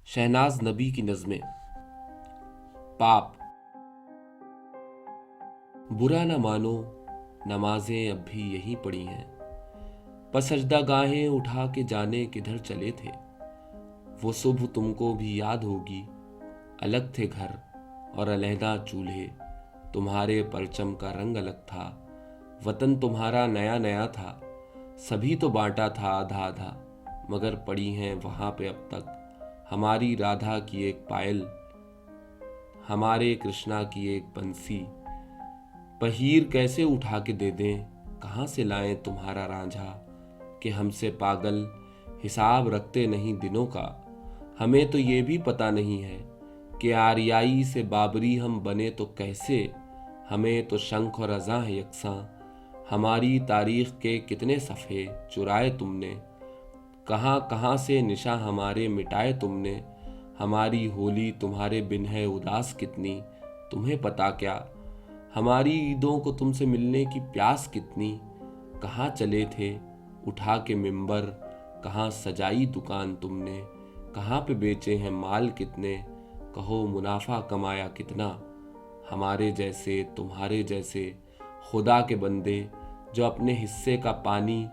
शहनाज नबी की नज़में। पाप। बुरा न मानो, नमाजें अब भी यहीं पड़ी हैं, पसजदा गाहें उठा के जाने किधर चले थे। वो सुबह तुमको भी याद होगी, अलग थे घर और अलहदा चूल्हे, तुम्हारे परचम का रंग अलग था। वतन तुम्हारा नया नया था, सभी तो बांटा था आधा आधा, मगर पड़ी हैं वहाँ पे अब तक हमारी राधा की एक पायल, हमारे कृष्णा की एक बंसी। पहीर कैसे उठा के दे दें, कहाँ से लाएं तुम्हारा रांझा, कि हमसे पागल हिसाब रखते नहीं दिनों का। हमें तो ये भी पता नहीं है कि आर्याई से बाबरी हम बने तो कैसे। हमें तो शंख और अज़ां है यकसां, हमारी तारीख के कितने सफ़े चुराए तुमने, कहाँ कहाँ से निशा हमारे मिटाए तुमने। हमारी होली तुम्हारे बिन है उदास कितनी, तुम्हें पता क्या। हमारी ईदों को तुमसे मिलने की प्यास कितनी। कहाँ चले थे उठा के मिंबर, कहाँ सजाई दुकान तुमने, कहाँ पे बेचे हैं माल कितने, कहो मुनाफा कमाया कितना। हमारे जैसे तुम्हारे जैसे खुदा के बंदे, जो अपने हिस्से का पानी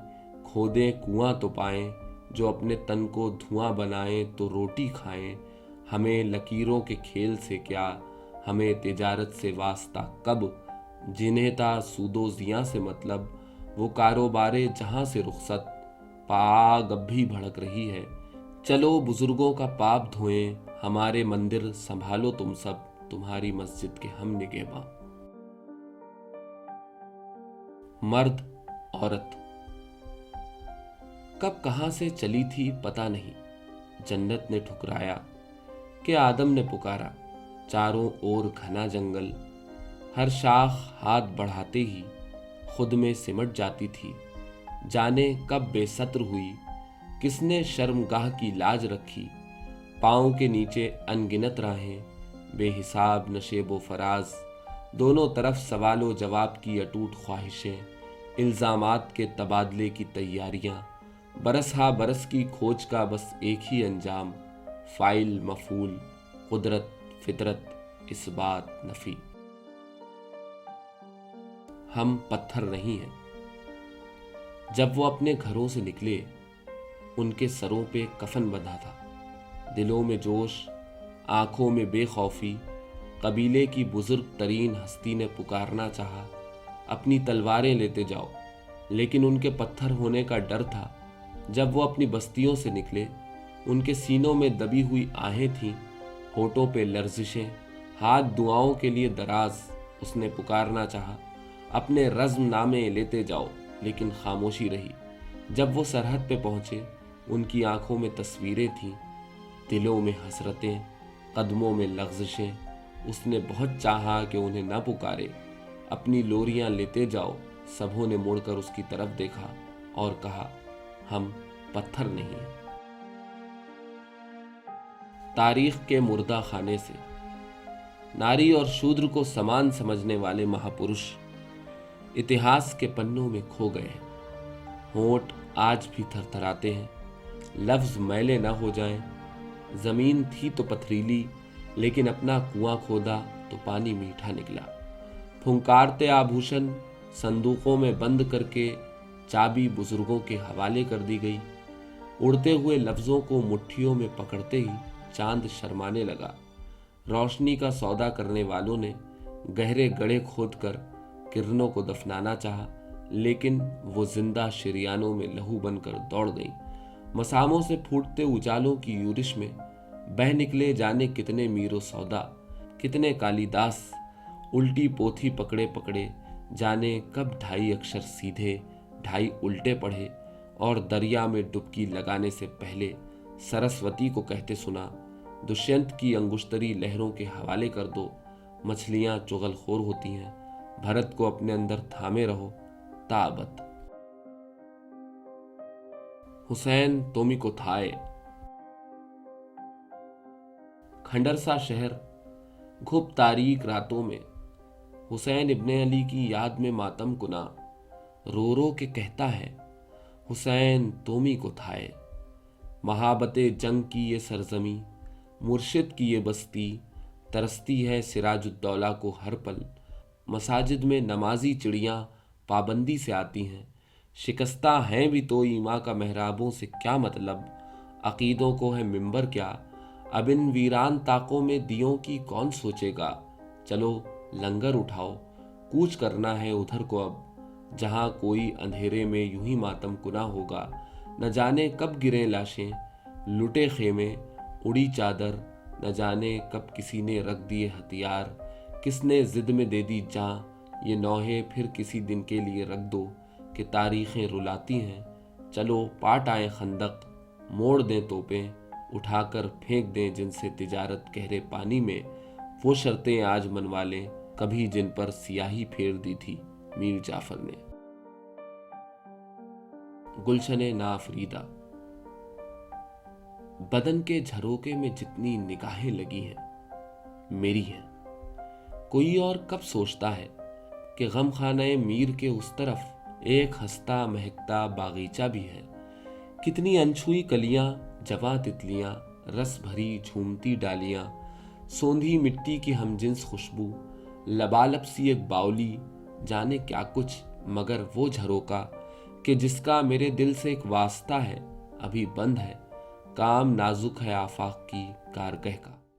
खोदें कुआं तो पाएं, जो अपने तन को धुआं बनाएं तो रोटी खाएं। हमें लकीरों के खेल से क्या, हमें तिजारत से वास्ता कब। जिन्हें था सूदो जियां से मतलब, वो कारोबारे जहां से रुखसत। पाग अब भी भड़क रही है, चलो बुजुर्गों का पाप धोएं, हमारे मंदिर संभालो तुम सब, तुम्हारी मस्जिद के हम निगहबां। मर्द औरत। कब कहां से चली थी पता नहीं, जन्नत ने ठुकराया कि आदम ने पुकारा। चारों ओर घना जंगल, हर शाख हाथ बढ़ाते ही खुद में सिमट जाती थी। जाने कब बेसत्र हुई, किसने शर्मगाह की लाज रखी। पाँव के नीचे अनगिनत राहें, बेहिसाब नशेबो फराज, दोनों तरफ सवालो जवाब की अटूट ख्वाहिशें, इल्ज़ामात के तबादले की तैयारियां, बरस हा बरस की खोज का बस एक ही अंजाम। फाइल मफूल, कुदरत फितरत, इस्बात नफी। हम पत्थर नहीं हैं। जब वो अपने घरों से निकले, उनके सरों पे कफन बंधा था, दिलों में जोश, आंखों में बेखौफी। कबीले की बुजुर्ग तरीन हस्ती ने पुकारना चाहा, अपनी तलवारें लेते जाओ, लेकिन उनके पत्थर होने का डर था। जब वो अपनी बस्तियों से निकले, उनके सीनों में दबी हुई आहें थीं, होठों पे लर्जिशें, हाथ दुआओं के लिए दराज। उसने पुकारना चाहा, अपने रज़्म नामे लेते जाओ, लेकिन खामोशी रही। जब वो सरहद पे पहुंचे, उनकी आंखों में तस्वीरें थीं, दिलों में हसरतें, कदमों में लग़्ज़िशें। उसने बहुत चाहा कि उन्हें न पुकारे, अपनी लोरियां लेते जाओ। सबों ने मुड़कर उसकी तरफ देखा और कहा, हम पत्थर नहीं हैं। तारीख के मुर्दा खाने से। नारी और शूद्र को समान समझने वाले महापुरुष इतिहास के पन्नों में खो गए हैं। होंठ आज भी थरथराते हैं, लफ्ज मैले ना हो जाएं। जमीन थी तो पथरीली, लेकिन अपना कुआं खोदा तो पानी मीठा निकला। फुंकारते आभूषण संदूकों में बंद करके चाबी बुजुर्गों के हवाले कर दी गई। उड़ते हुए लफ्जों को मुट्ठियों में पकड़ते ही चांद शर्माने लगा। रोशनी का सौदा करने वालों ने गहरे गड्ढे खोदकर किरणों को दफनाना चाहा, लेकिन वो जिंदा शरियानों में लहू बनकर दौड़ गईं। मसामों से फूटते उजालों की यूरिश में बह निकले जाने कितने मीरो सौदा, कितने कालिदास। उल्टी पोथी पकड़े पकड़े जाने कब ढाई अक्षर सीधे ढाई उल्टे पढ़े, और दरिया में डुबकी लगाने से पहले सरस्वती को कहते सुना, दुष्यंत की अंगुश्तरी लहरों के हवाले कर दो। मछलियां चुगलखोर होती हैं, भरत को अपने अंदर थामे रहो ताबत। हुसैन तोमी को थाए। खंडरसा शहर घुप तारीक रातों में हुसैन इब्ने अली की याद में मातम कुना रो रो के कहता है, हुसैन तोमी को थाए। महाबते जंग की ये सरजमी मुर्शिद की ये बस्ती तरसती है सिराजुद्दौला को हर पल। मसाजिद में नमाजी चिड़ियाँ पाबंदी से आती हैं, शिकस्ता हैं भी तो ईमा का महराबों से क्या मतलब। अकीदों को है मिंबर क्या, अब इन वीरान ताकों में दियों की कौन सोचेगा। चलो लंगर उठाओ, कूच करना है उधर को अब, जहाँ कोई अंधेरे में यूं ही मातम कुना होगा। न जाने कब गिरे लाशें, लुटे खेमे, उड़ी चादर, न जाने कब किसी ने रख दिए हथियार। किसने जिद में दे दी जान, ये नौहे फिर किसी दिन के लिए रख दो कि तारीखें रुलाती हैं। चलो पाट आए खंदक, मोड़ दें तोपें, उठाकर फेंक दें जिनसे तिजारत गहरे पानी में। वो शर्तें आज मनवा लें कभी जिन पर सियाही फेर दी थी मीर जाफर ने। गुलशने नाफरीदा। बदन के झरोके में जितनी निगाहें लगी हैं मेरी हैं। कोई और कब सोचता है कि गम खाने मीर के उस तरफ एक हंसता महकता बागीचा भी है। कितनी अनछुई कलियां, जवां तितलियां, रस भरी झूमती डालियां, सोंधी मिट्टी की हमजिन्स खुशबू, लबालब सी एक बाउली, जाने क्या कुछ मगर वो झरोका कि जिसका मेरे दिल से एक वास्ता है अभी बंद है। काम नाजुक है आफाक की कारगह का।